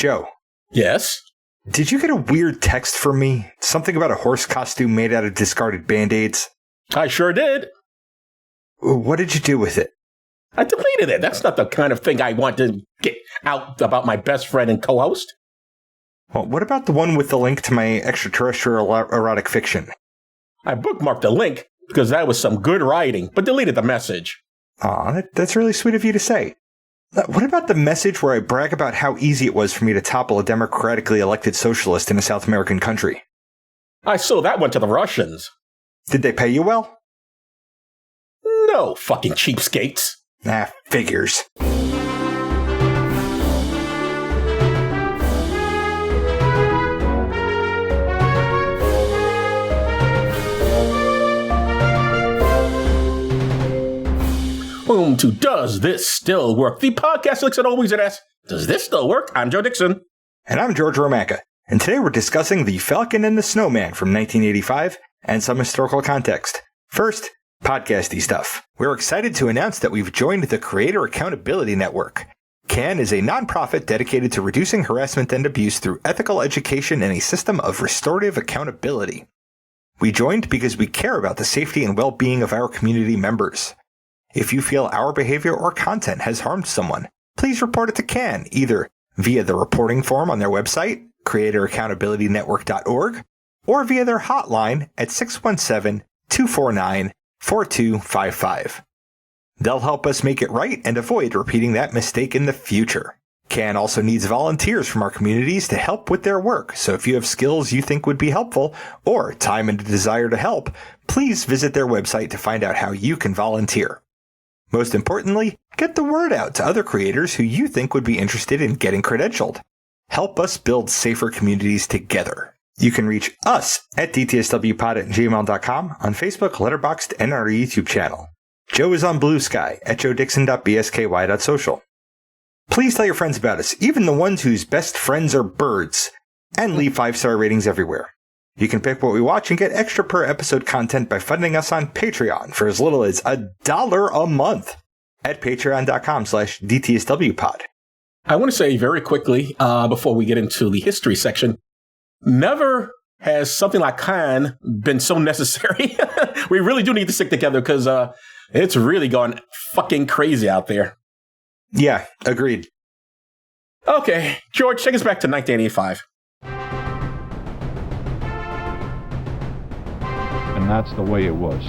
Joe. Yes? Did you get a weird text from me? Something about a horse costume made out of discarded Band-Aids? I sure did. What did you do with it? I deleted it. That's not the kind of thing I want to get out about my best friend and co-host. Well, what about the one with the link to my extraterrestrial erotic fiction? I bookmarked the link because that was some good writing, but deleted the message. Aw, that's really sweet of you to say. What about the message where I brag about how easy it was for me to topple a democratically elected socialist in a South American country? I sold that one to the Russians. Did they pay you well? No, fucking cheapskates. Figures. Welcome to Does This Still Work? The podcast looks at always and asks, does this still work? I'm Joe Dixon. And I'm George Romaka. And today we're discussing The Falcon and the Snowman from 1985 and some historical context. First, podcasty stuff. We're excited to announce that we've joined the Creator Accountability Network. CAN is a nonprofit dedicated to reducing harassment and abuse through ethical education and a system of restorative accountability. We joined because we care about the safety and well-being of our community members. If you feel our behavior or content has harmed someone, please report it to CAN, either via the reporting form on their website, creatoraccountabilitynetwork.org, or via their hotline at 617-249-4255. They'll help us make it right and avoid repeating that mistake in the future. CAN also needs volunteers from our communities to help with their work, so if you have skills you think would be helpful, or time and a desire to help, please visit their website to find out how you can volunteer. Most importantly, get the word out to other creators who you think would be interested in getting credentialed. Help us build safer communities together. You can reach us at dtswpod@gmail.com, on Facebook, Letterboxd, and our YouTube channel. Joe is on Blue Sky at joedixon.bsky.social. Please tell your friends about us, even the ones whose best friends are birds, and leave 5-star ratings everywhere. You can pick what we watch and get extra per episode content by funding us on Patreon for as little as $1 a month at patreon.com/dtswpod. I want to say very quickly, before we get into the history section, never has something like CAN been so necessary. We really do need to stick together because it's really gone fucking crazy out there. Yeah, agreed. Okay, George, take us back to 1985. And that's the way it was.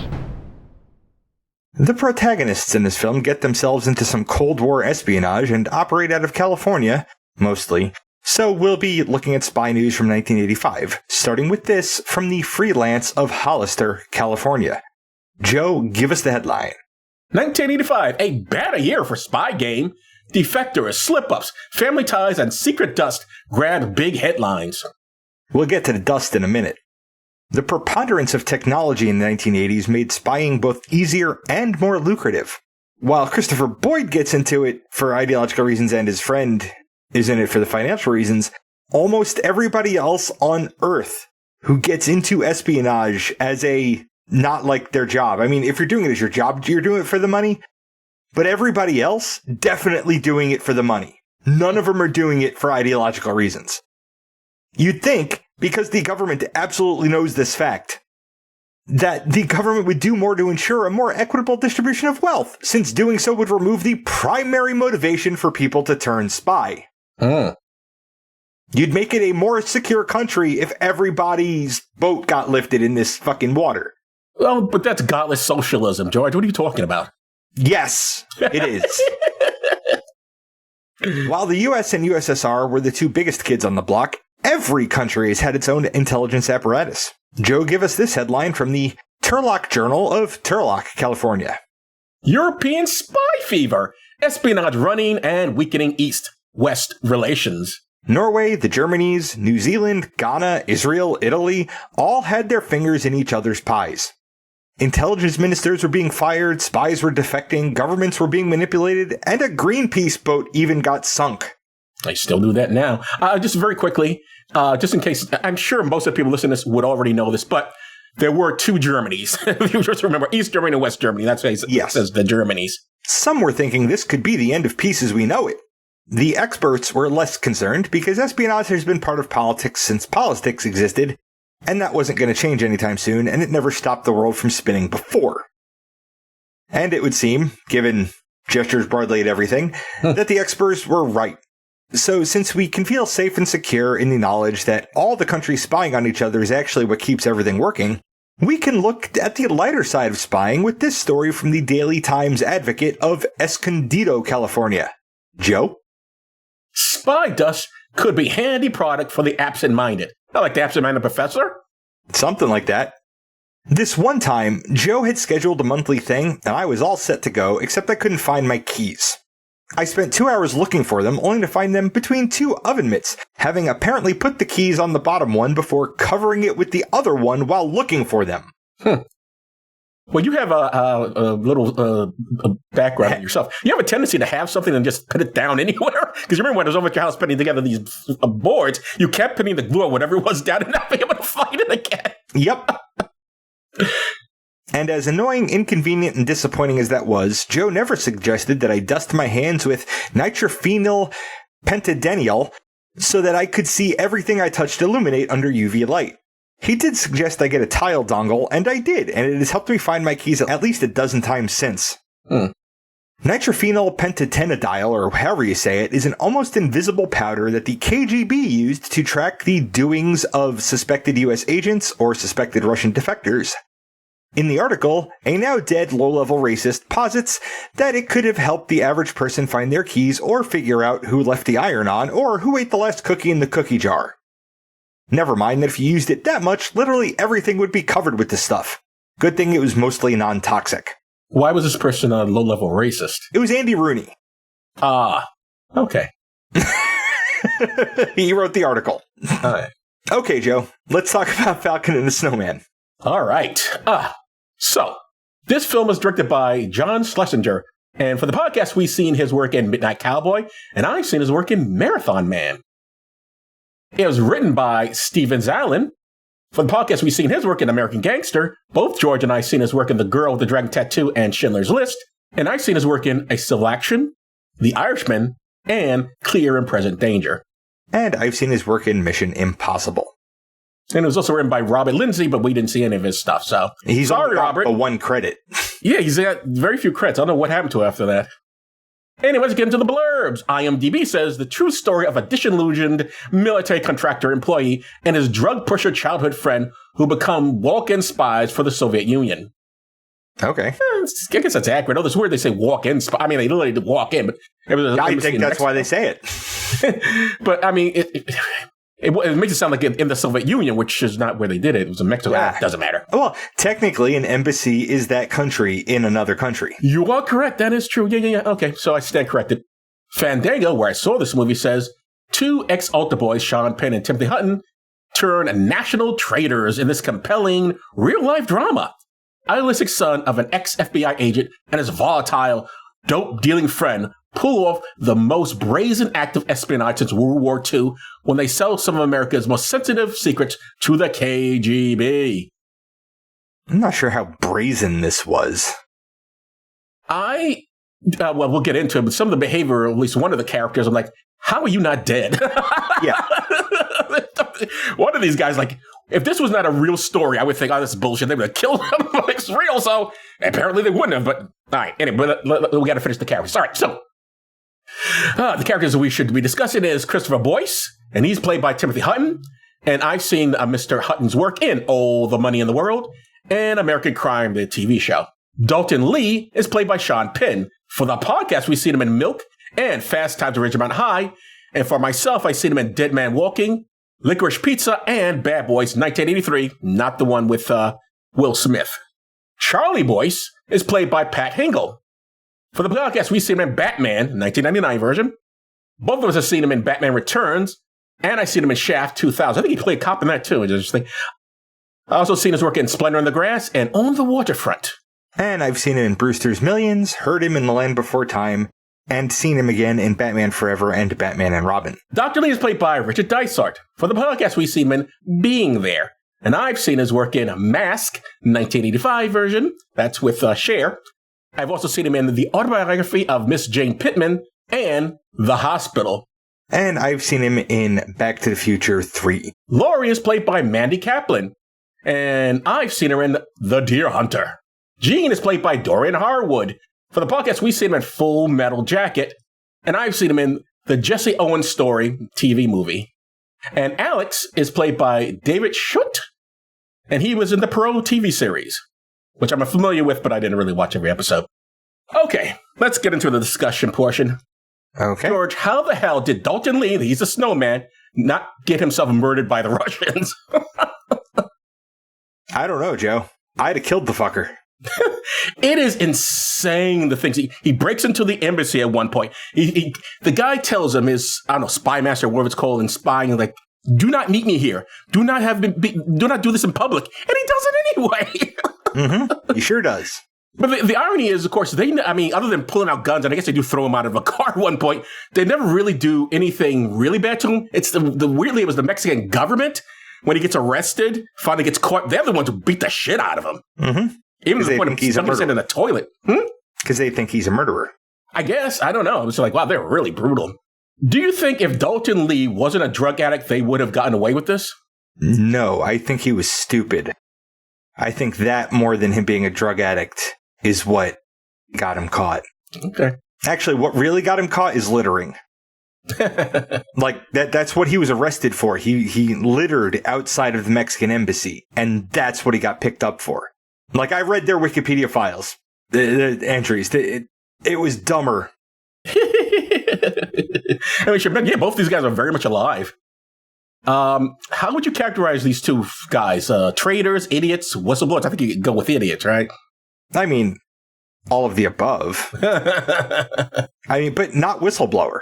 The protagonists in this film get themselves into some Cold War espionage and operate out of California, mostly. So we'll be looking at spy news from 1985, starting with this from the Freelance of Hollister, California. Joe, give us the headline. 1985, a bad year for spy game. Defectors, slip-ups, family ties, and secret dust grabbed big headlines. We'll get to the dust in a minute. The preponderance of technology in the 1980s made spying both easier and more lucrative. While Christopher Boyd gets into it for ideological reasons and his friend is in it for the financial reasons, almost everybody else on Earth who gets into espionage as a not like their job. I mean, if you're doing it as your job, you're doing it for the money. But everybody else definitely doing it for the money. None of them are doing it for ideological reasons. You'd think, because the government absolutely knows this fact, that the government would do more to ensure a more equitable distribution of wealth, since doing so would remove the primary motivation for people to turn spy. You'd make it a more secure country if everybody's boat got lifted in this fucking water. Well, but that's godless socialism, George. What are you talking about? Yes, it is. While the US and USSR were the two biggest kids on the block, every country has had its own intelligence apparatus. Joe, give us this headline from the Turlock Journal of Turlock, California. European spy fever. Espionage running and weakening East-West relations. Norway, the Germanys, New Zealand, Ghana, Israel, Italy all had their fingers in each other's pies. Intelligence ministers were being fired, spies were defecting, governments were being manipulated, and a Greenpeace boat even got sunk. I still do that now. Just very quickly, just in case, I'm sure most of the people listening to this would already know this, but there were two Germanys. If you just remember, East Germany and West Germany. That's what it says, the Germanys. Some were thinking this could be the end of peace as we know it. The experts were less concerned because espionage has been part of politics since politics existed, and that wasn't going to change anytime soon, and it never stopped the world from spinning before. And it would seem, given gestures broadly at everything, that the experts were right. So since we can feel safe and secure in the knowledge that all the countries spying on each other is actually what keeps everything working, we can look at the lighter side of spying with this story from the Daily Times Advocate of Escondido, California. Joe? Spy dust could be handy product for the absent-minded. I like the absent-minded professor. Something like that. This one time, Joe had scheduled a monthly thing, and I was all set to go, except I couldn't find my keys. I spent 2 hours looking for them, only to find them between two oven mitts, having apparently put the keys on the bottom one before covering it with the other one while looking for them. Well, you have a little background on yourself. You have a tendency to have something and just put it down anywhere. Because you remember when I was over at your house putting together these boards, you kept putting the glue or whatever it was down and not being able to find it again. Yep. And as annoying, inconvenient, and disappointing as that was, Joe never suggested that I dust my hands with nitrophenyl pentadenyl so that I could see everything I touched illuminate under UV light. He did suggest I get a tile dongle, and I did, and it has helped me find my keys at least a dozen times since. Nitrophenyl pentatenadyl, or however you say it, is an almost invisible powder that the KGB used to track the doings of suspected US agents or suspected Russian defectors. In the article, a now dead low-level racist posits that it could have helped the average person find their keys or figure out who left the iron on or who ate the last cookie in the cookie jar. Never mind that if you used it that much, literally everything would be covered with this stuff. Good thing it was mostly non-toxic. Why was this person a low-level racist? It was Andy Rooney. Ah, okay. He wrote the article. All right. Okay, Joe, let's talk about Falcon and the Snowman. All right. So, this film is directed by John Schlesinger, and for the podcast, we've seen his work in Midnight Cowboy, and I've seen his work in Marathon Man. It was written by Steven Zalin. For the podcast, we've seen his work in American Gangster. Both George and I have seen his work in The Girl with the Dragon Tattoo and Schindler's List, and I've seen his work in A Civil Action, The Irishman, and Clear and Present Danger. And I've seen his work in Mission Impossible. And it was also written by Robert Lindsay, but we didn't see any of his stuff, so He's sorry, Robert. A one credit. Yeah, he's got very few credits. I don't know what happened to after that. Anyway, let's get into the blurbs. IMDb says the true story of a disillusioned military contractor employee and his drug pusher childhood friend who become walk-in spies for the Soviet Union. Okay. I guess that's accurate. Oh, it's weird they say walk-in spy. I mean, they literally did walk in, but it was I think that's why they say it. But I mean, it makes it sound like in the Soviet Union, which is not where they did it. It was in Mexico. Yeah. It doesn't matter. Well, technically, an embassy is that country in another country. You are correct. That is true. Yeah. Okay, so I stand corrected. Fandango, where I saw this movie, says two ex-altar boys, Sean Penn and Timothy Hutton, turn national traitors in this compelling real-life drama. Idealistic son of an ex-FBI agent and his volatile, dope-dealing friend pull off the most brazen act of espionage since World War II when they sell some of America's most sensitive secrets to the KGB. I'm not sure how brazen this was. Well, we'll get into it, but some of the behavior, at least one of the characters, I'm like, how are you not dead? Yeah. One of these guys, like, if this was not a real story, I would think, oh, this is bullshit. They would have killed him. It's real. So apparently they wouldn't have. But all right. Anyway, we got to finish the characters. All right. So the characters that we should be discussing is Christopher Boyce, and he's played by Timothy Hutton. And I've seen Mr. Hutton's work in All the Money in the World and American Crime, the TV show. Dalton Lee is played by Sean Penn. For the podcast, we've seen him in Milk and Fast Times at Ridgemont High. And for myself, I've seen him in Dead Man Walking, Licorice Pizza, and Bad Boys 1983, not the one with Will Smith. Charlie Boyce is played by Pat Hingle. For the podcast, we've seen him in Batman, 1999 version. Both of us have seen him in Batman Returns, and I've seen him in Shaft 2000. I think he played a cop in that too. Interesting. I've also seen his work in Splendor in the Grass and On the Waterfront. And I've seen him in Brewster's Millions, heard him in The Land Before Time, and seen him again in Batman Forever and Batman and Robin. Dr. Lee is played by Richard Dysart. For the podcast, we see him in Being There. And I've seen his work in Mask, 1985 version. That's with Cher. I've also seen him in the autobiography of Miss Jane Pittman, and The Hospital. And I've seen him in Back to the Future 3. Laurie is played by Mandy Kaplan, and I've seen her in The Deer Hunter. Gene is played by Dorian Harwood. For the podcast, we see him in Full Metal Jacket, and I've seen him in the Jesse Owens Story TV movie. And Alex is played by David Schutt, and he was in the Pro TV series, which I'm familiar with, but I didn't really watch every episode. Okay, let's get into the discussion portion. Okay. George, how the hell did Dalton Lee, he's a snowman, not get himself murdered by the Russians? I don't know, Joe. I'd have killed the fucker. It is insane, the things he breaks into the embassy at one point. The guy tells him his, I don't know, spy master, whatever it's called, and spying, like, do not meet me here. Do not do this in public. And he does it anyway. Mm-hmm. He sure does. But the irony is, of course, other than pulling out guns, and I guess they do throw him out of a car at one point, they never really do anything really bad to him. It's weirdly, it was the Mexican government, when he gets arrested, finally gets caught. They're the ones who beat the shit out of him. Mm-hmm. Even to the point of somebody said in the toilet. Because they think he's a murderer. I guess. I don't know. It's like, wow, they're really brutal. Do you think if Dalton Lee wasn't a drug addict, they would have gotten away with this? No, I think he was stupid. I think that more than him being a drug addict is what got him caught. Okay. Actually, what really got him caught is littering. Like, that's what he was arrested for. He littered outside of the Mexican embassy, and that's what he got picked up for. Like, I read their Wikipedia files, the entries. It was dumber. I mean, sure, yeah, both these guys are very much alive. How would you characterize these two guys? Traitors, idiots, whistleblowers? I think you could go with idiots, right? I mean, all of the above. I mean, but not whistleblower.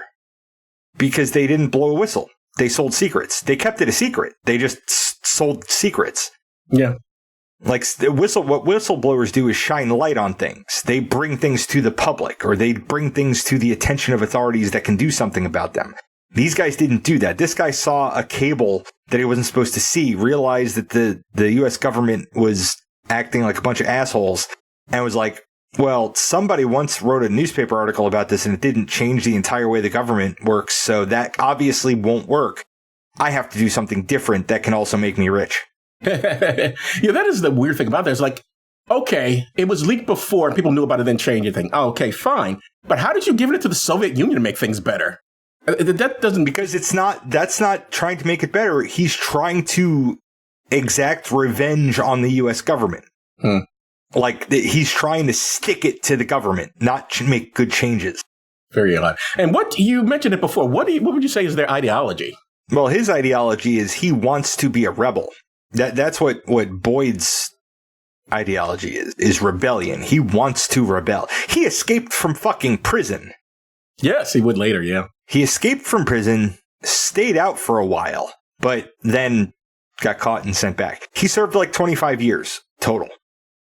Because they didn't blow a whistle. They sold secrets. They kept it a secret. They just sold secrets. Yeah. Like, what whistleblowers do is shine light on things. They bring things to the public, or they bring things to the attention of authorities that can do something about them. These guys didn't do that. This guy saw a cable that he wasn't supposed to see, realized that the U.S. government was acting like a bunch of assholes, and was like, well, somebody once wrote a newspaper article about this, and it didn't change the entire way the government works, so that obviously won't work. I have to do something different that can also make me rich. Yeah, that is the weird thing about this. Like, okay, it was leaked before and people knew about it, then change anything. Oh, okay, fine. But how did you give it to the Soviet Union to make things better? That doesn't... Because that's not trying to make it better. He's trying to exact revenge on the U.S. government. Like, he's trying to stick it to the government, not make good changes. Very odd. And what, you mentioned it before, what would you say is their ideology? Well, his ideology is he wants to be a rebel. That's what Boyd's ideology is rebellion. He wants to rebel. He escaped from fucking prison. Yes, he would later, yeah. He escaped from prison, stayed out for a while, but then got caught and sent back. He served like 25 years total.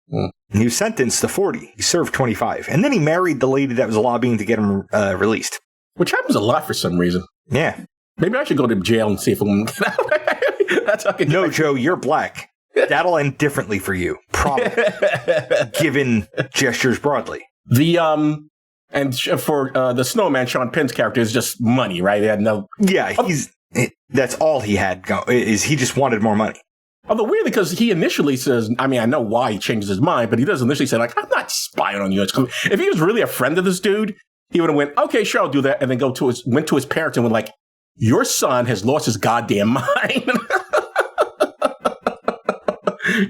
And he was sentenced to 40. He served 25. And then he married the lady that was lobbying to get him released. Which happens a lot for some reason. Yeah. Maybe I should go to jail and see if I can get out. That's how I can No, Joe, you're black. That'll end differently for you. Probably. Given gestures broadly. And for the snowman, Sean Penn's character is just money, right? They had no... Yeah, that's all he had, is he just wanted more money. Although weirdly, because he initially says, I mean, I know why he changes his mind, but he does initially say, like, I'm not spying on you. If he was really a friend of this dude, he would have went, okay, sure, I'll do that, and then went to his parents and went like, your son has lost his goddamn mind.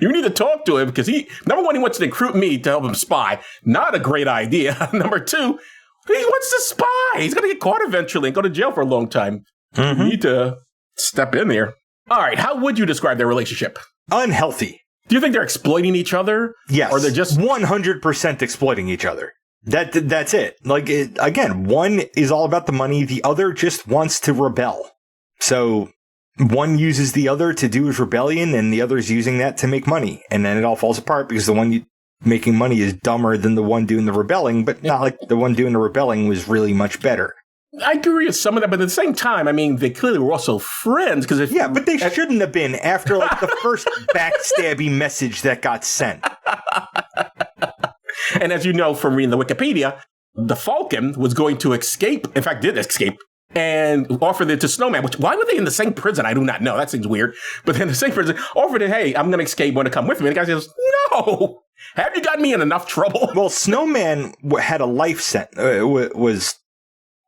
You need to talk to him because number one, he wants to recruit me to help him spy. Not a great idea. Number two, he wants to spy. He's going to get caught eventually and go to jail for a long time. You need to step in there. All right. How would you describe their relationship? Unhealthy. Do you think they're exploiting each other? Yes. Or they're just 100% exploiting each other. That's it. Like, again, one is all about the money. The other just wants to rebel. So one uses the other to do his rebellion, and the other's using that to make money. And then it all falls apart because the one making money is dumber than the one doing the rebelling, but not like the one doing the rebelling was really much better. I agree with some of that, but at the same time, I mean, they clearly were also friends. Yeah, but they shouldn't have been after like the first backstabby message that got sent. And as you know from reading the Wikipedia, the Falcon was going to escape, in fact, did escape, and offered it to Snowman, which, why were they in the same prison? I do not know. That seems weird. But then the same prison offered it, hey, I'm going to escape. Want to come with me? And the guy says, no. Have you gotten me in enough trouble? Well, Snowman had a life was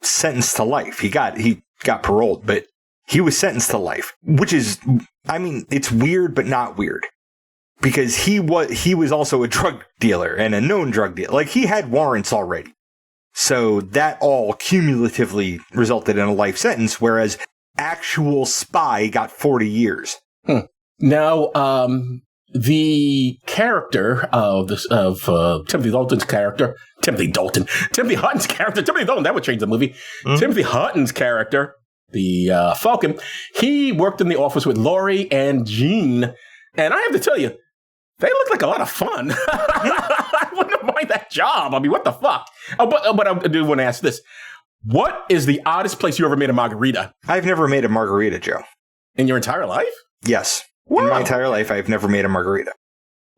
sentenced to life. He got paroled, but he was sentenced to life, which is, I mean, it's weird, but not weird. Because he was also a drug dealer and a known drug dealer. Like, he had warrants already. So that all cumulatively resulted in a life sentence, whereas actual Spy got 40 years. Now, the character of Timothy Dalton's character, Timothy Hutton's character, Timothy Dalton, that would change the movie. Timothy Hutton's character, the Falcon, he worked in the office with Laurie and Jean. And I have to tell you, they look like a lot of fun. I wouldn't mind that job. I mean, what the fuck? But I do want to ask this. What is the oddest place you ever made a margarita? I've never made a margarita, Joe. In your entire life? Yes. Wow. In my entire life, I've never made a margarita.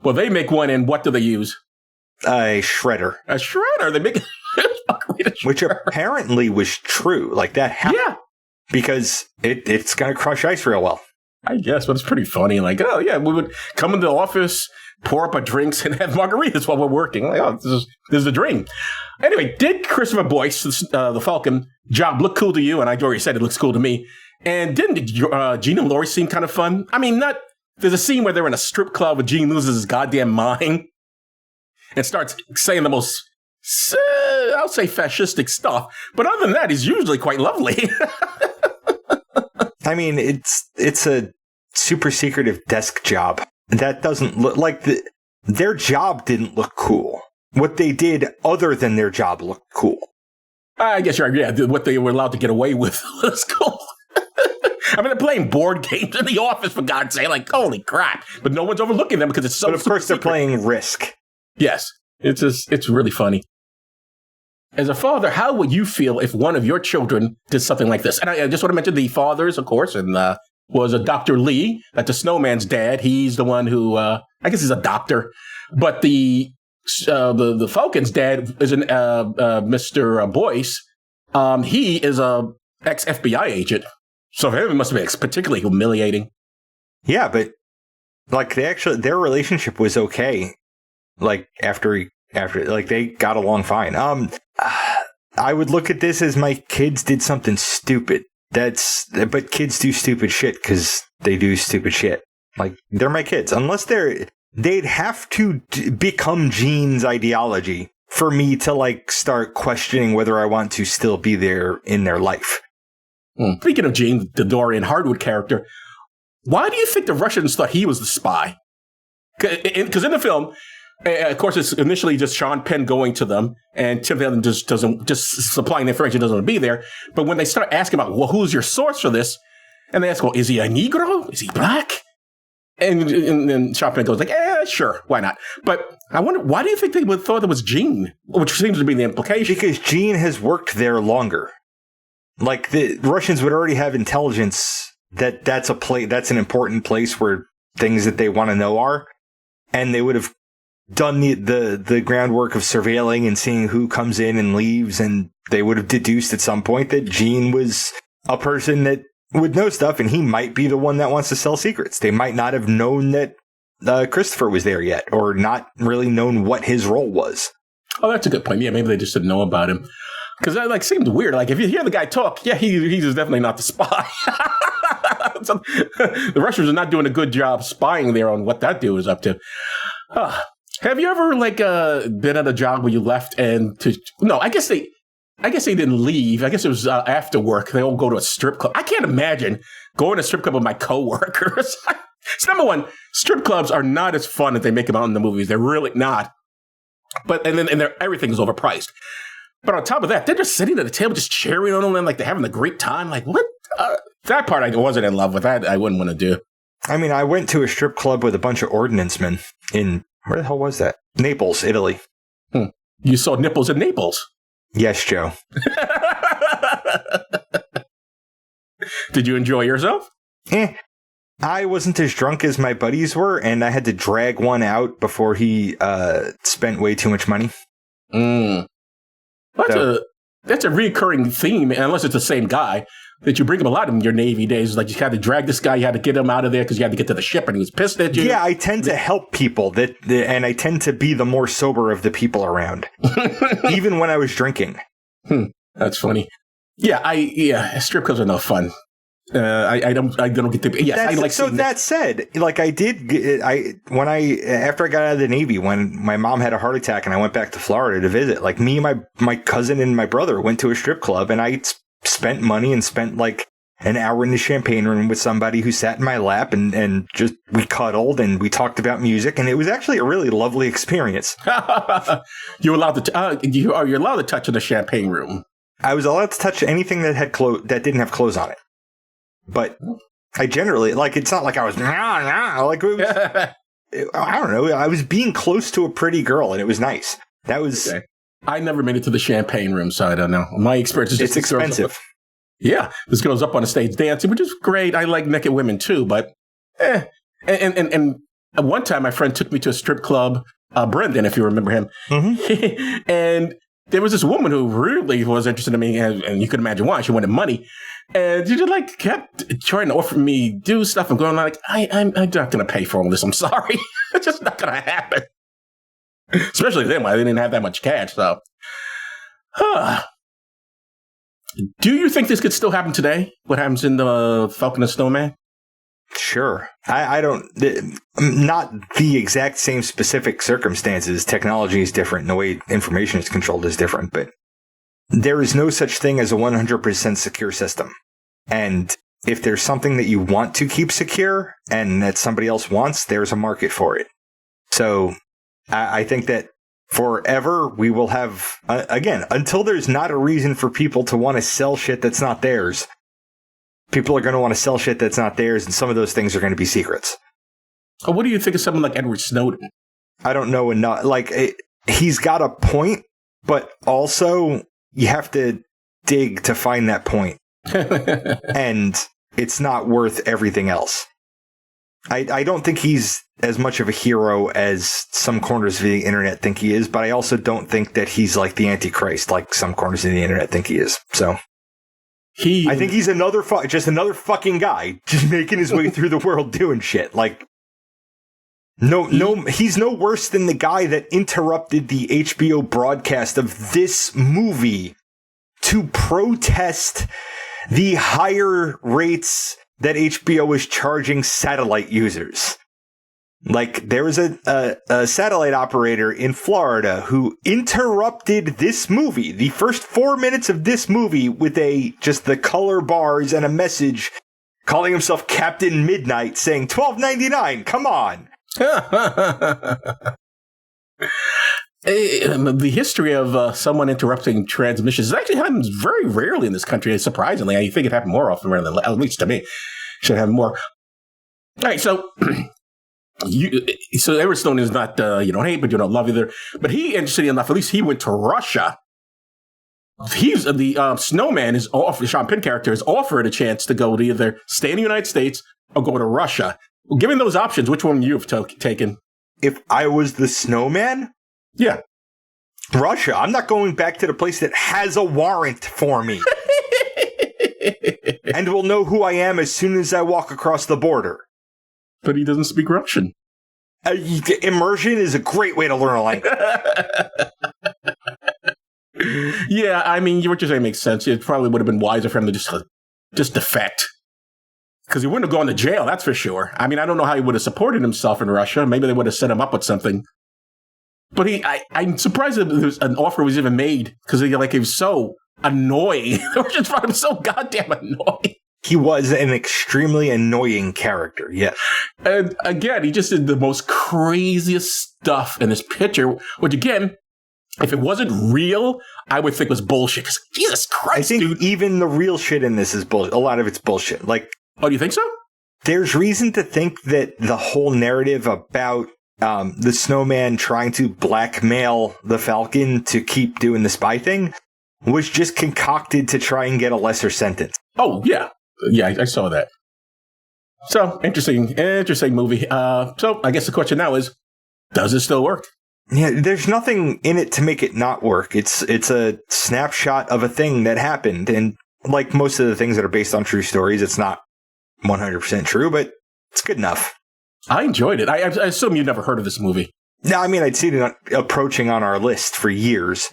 Well, they make one, and what do they use? A shredder. A shredder. They make a margarita shredder. Which apparently was true. Like, that happened. Yeah. Because it's going to crush ice real well. I guess, but it's pretty funny. Like, oh, yeah, we would come into the office, pour up our drinks, and have margaritas while we're working. Like, oh, this is the dream. Anyway, did Christopher Boyce, the Falcon, job look cool to you? And I already said it looks cool to me. And didn't Gene and Laurie seem kind of fun? I mean, there's a scene where they're in a strip club where Gene loses his goddamn mind and starts saying the most, I'll say, fascistic stuff. But other than that, he's usually quite lovely. I mean, it's a super secretive desk job. That doesn't look like their job didn't look cool. What they did other than their job looked cool. I guess you're right. Yeah, what they were allowed to get away with was cool. I mean, they're playing board games in the office, for God's sake. Like, holy crap. But no one's overlooking them because it's so But of course, they're secret. playing Risk. Yes. It's really funny. As a father, how would you feel if one of your children did something like this? And I just want to mention the fathers, of course, and was a Dr. Lee, that's the Snowman's dad. He's the one who, I guess he's a doctor. But the Falcon's dad is an Mr. Boyce. He is a ex-FBI agent. So for him, it must have been particularly humiliating. Yeah, but like their relationship was okay. Like after like they got along fine. I would look at this as my kids did something stupid. But kids do stupid shit because they do stupid shit. Like, they're my kids. Unless they'd have to become Gene's ideology for me to, like, start questioning whether I want to still be there in their life. Speaking of Gene, the Dorian Hardwood character, why do you think the Russians thought he was the spy? Because in the film, of course, it's initially just Sean Penn going to them, and Tim Allen just supplying the information, doesn't want to be there. But when they start asking about, well, who's your source for this? And they ask, well, is he a Negro? Is he black? And then Sean Penn goes like, sure, why not? But I wonder, why do you think they would thought it was Gene? Which seems to be the implication. Because Gene has worked there longer. Like, the Russians would already have intelligence that's an important place where things that they want to know are, and they would have done the groundwork of surveilling and seeing who comes in and leaves, and they would have deduced at some point that Gene was a person that would know stuff, and he might be the one that wants to sell secrets. They might not have known that Christopher was there yet, or not really known what his role was. Oh, that's a good point. Yeah, maybe they just didn't know about him. Because that seemed weird. Like, if you hear the guy talk, yeah, he's definitely not the spy. So, the Russians are not doing a good job spying there on what that dude is up to. Have you ever been at a job where you left I guess they didn't leave. I guess it was after work. They all go to a strip club. I can't imagine going to a strip club with my coworkers. So number one, strip clubs are not as fun as they make them out in the movies. They're really not. But everything is overpriced. But on top of that, they're just sitting at the table, just cheering on them, like they're having a great time. Like, what? That part I wasn't in love with. That I wouldn't want to do. I mean, I went to a strip club with a bunch of ordnance men in, where the hell was that? Naples, Italy. You saw nipples in Naples? Yes, Joe. Did you enjoy yourself? I wasn't as drunk as my buddies were, and I had to drag one out before he spent way too much money. That's a recurring theme, unless it's the same guy, that you bring him a lot in your Navy days. Like, you had to drag this guy, you had to get him out of there because you had to get to the ship and he was pissed at you. Yeah, I tend to help people and I tend to be the more sober of the people around, even when I was drinking. That's funny. Yeah, strip clubs are no fun. I don't get to. Yes, I like. So that said, like after I got out of the Navy, when my mom had a heart attack and I went back to Florida to visit, like me and my cousin and my brother went to a strip club and I spent money and spent like an hour in the champagne room with somebody who sat in my lap and just we cuddled and we talked about music and it was actually a really lovely experience. You're allowed to you're allowed to touch in the champagne room. I was allowed to touch anything that had that didn't have clothes on it. But I generally, like, it's not like I was, like, it was, I don't know. I was being close to a pretty girl, and it was nice. That was... Okay. I never made it to the champagne room, so I don't know. My experience is just... It's expensive. Yeah. This girl's up on the stage dancing, which is great. I like naked women, too, but... And one time, my friend took me to a strip club, Brendan, if you remember him. Mm-hmm. And... there was this woman who really was interested in me, and you could imagine why. She wanted money. And she just like kept trying to offer me do stuff and going like, I'm not going to pay for all this. I'm sorry. It's just not going to happen. Especially then, when I didn't have that much cash. So, do you think this could still happen today? What happens in the Falcon and Snowman? Sure. I don't, not the exact same specific circumstances. Technology is different and the way information is controlled is different, but there is no such thing as a 100% secure system. And if there's something that you want to keep secure and that somebody else wants, there's a market for it. So I think that forever we will have, again, until there's not a reason for people to want to sell shit that's not theirs, people are going to want to sell shit that's not theirs, and some of those things are going to be secrets. What do you think of someone like Edward Snowden? I don't know enough. Like, he's got a point, but also you have to dig to find that point. And it's not worth everything else. I don't think he's as much of a hero as some corners of the internet think he is, but I also don't think that he's like the Antichrist like some corners of the internet think he is. So... I think he's just another fucking guy just making his way through the world doing shit. Like, he's no worse than the guy that interrupted the HBO broadcast of this movie to protest the higher rates that HBO is charging satellite users. Like, there was a satellite operator in Florida who interrupted this movie, the first 4 minutes of this movie, with just the color bars and a message calling himself Captain Midnight, saying $12.99, come on. The history of someone interrupting transmissions actually happens very rarely in this country, surprisingly. I think it happened more often, at least to me. Should have more. All right, so... So Edward Snowden is not, you don't hate, but you don't love either. But he, interestingly enough, at least he went to Russia. He's the Snowman is offered, the Sean Penn character is offered a chance to go to either stay in the United States or go to Russia. Well, given those options, which one you've taken? If I was the Snowman? Yeah. Russia. I'm not going back to the place that has a warrant for me. And will know who I am as soon as I walk across the border. But he doesn't speak Russian. Immersion is a great way to learn a language. Yeah, I mean, what you're saying makes sense. It probably would have been wiser for him to just defect. Because he wouldn't have gone to jail, that's for sure. I mean, I don't know how he would have supported himself in Russia. Maybe they would have set him up with something. But I'm surprised that an offer was even made. Because he was so annoying. They just found him so goddamn annoying. He was an extremely annoying character, yes. And again, he just did the most craziest stuff in this picture, which again, if it wasn't real, I would think was bullshit. Because Jesus Christ, I think dude. Even the real shit in this is bullshit. A lot of it's bullshit. Like, oh, do you think so? There's reason to think that the whole narrative about the Snowman trying to blackmail the Falcon to keep doing the spy thing was just concocted to try and get a lesser sentence. Oh, yeah. Yeah, I saw that. So, interesting movie. So, I guess the question now is, does it still work? Yeah, there's nothing in it to make it not work. It's a snapshot of a thing that happened. And like most of the things that are based on true stories, it's not 100% true, but it's good enough. I enjoyed it. I assume you've never heard of this movie. No, I mean, I'd seen it approaching on our list for years.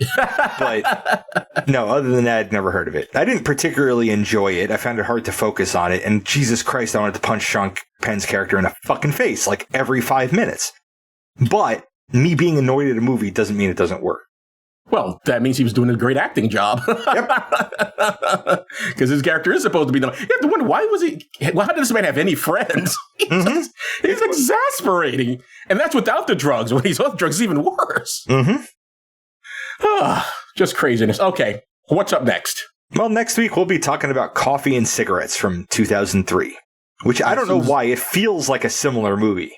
But no, other than that, I'd never heard of it. I didn't particularly enjoy it. I found it hard to focus on it. And Jesus Christ, I wanted to punch Sean Penn's character in the fucking face like every 5 minutes. But me being annoyed at a movie doesn't mean it doesn't work. Well, that means he was doing a great acting job. Yep. Because his character is supposed to be the... You have to wonder, why was he... Well, how did this man have any friends? He's exasperating. And that's without the drugs. When he's off drugs, it's even worse. Just craziness. Okay, what's up next? Well, next week we'll be talking about Coffee and Cigarettes from 2003. Which I don't know why. It feels like a similar movie.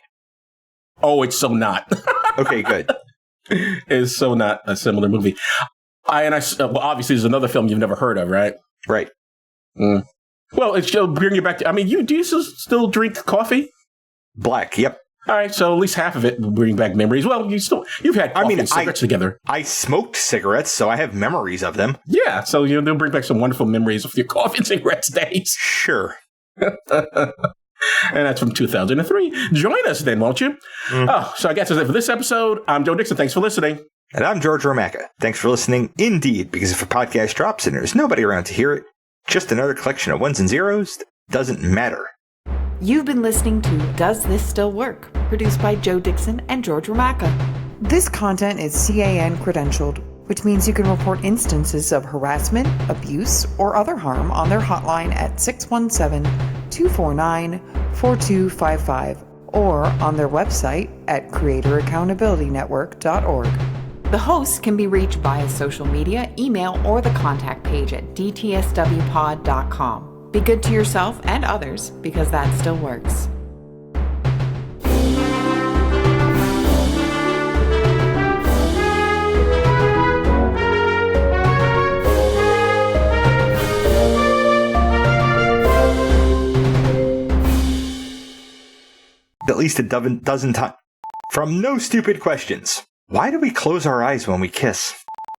Oh, it's so not. Okay, good. It's so not a similar movie. Well, obviously, there's another film you've never heard of, right? Right. Mm. Well, it should bring you back to... I mean, do you still drink coffee? Black, yep. All right, so at least half of it will bring back memories. Well, you've had coffee and cigarettes together. I smoked cigarettes, so I have memories of them. Yeah, so they'll bring back some wonderful memories of your coffee and cigarettes days. Sure. And that's from 2003. Join us then, won't you? So I guess that's it for this episode. I'm Joe Dixon. Thanks for listening. And I'm George Romaka. Thanks for listening indeed, because if a podcast drops and there's nobody around to hear it, just another collection of ones and zeros that doesn't matter. You've been listening to Does This Still Work? Produced by Joe Dixon and George Romaka. This content is CAN credentialed, which means you can report instances of harassment, abuse, or other harm on their hotline at 617-249-4255 or on their website at creatoraccountabilitynetwork.org. The hosts can be reached via social media, email, or the contact page at dtswpod.com. Be good to yourself and others, because that still works. At least a dozen times. From No Stupid Questions. Why do we close our eyes when we kiss?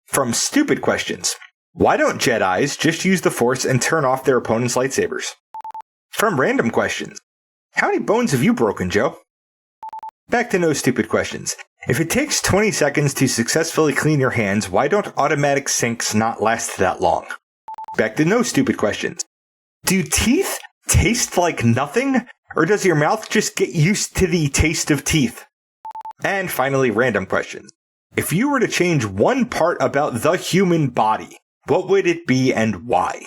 From Stupid Questions. Why don't Jedis just use the Force and turn off their opponent's lightsabers? From Random Questions. How many bones have you broken, Joe? Back to No Stupid Questions. If it takes 20 seconds to successfully clean your hands, why don't automatic sinks not last that long? Back to No Stupid Questions. Do teeth taste like nothing? Or does your mouth just get used to the taste of teeth? And finally, Random Questions. If you were to change one part about the human body, what would it be and why?